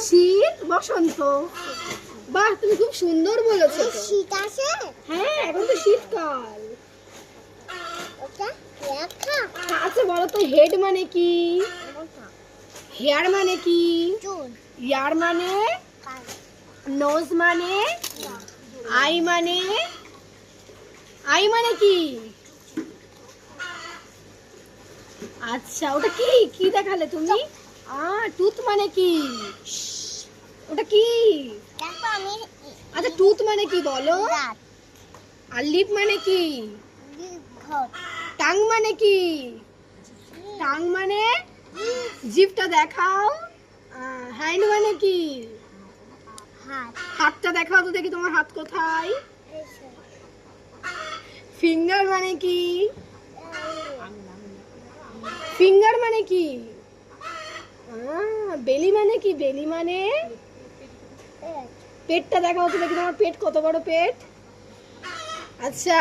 শীত বসন্ত। বাহ, তুমি খুব সুন্দর বলেছো তো। শীত আছে? হ্যাঁ, এখন তো শীতকাল। আচ্ছা বলো তো, হেড মানে কি? হেয়ার মানে কি? ইয়ার মানে? নোজ মানে? আই মানে? আই মানে কি? আচ্ছা, ওটা কি কি দেখালে তুমি? টুথ মানে কি? ওটা কি? আচ্ছা, টুথ মানে কি বলো? আর লিপ মানে কি? টাং মানে কি? টাং মানে? জিভটা দেখাও। হ্যান্ড মানে কি? হাতটা দেখাও তো দেখি, তোমার হাত কোথায়? ফিঙ্গার মানে কি? ফিঙ্গার মানে কি? বেলি মানে কি? বেলি মানে? পেটটা দেখাও তো দেখি, তোমার পেট কত বড় পেট? আচ্ছা।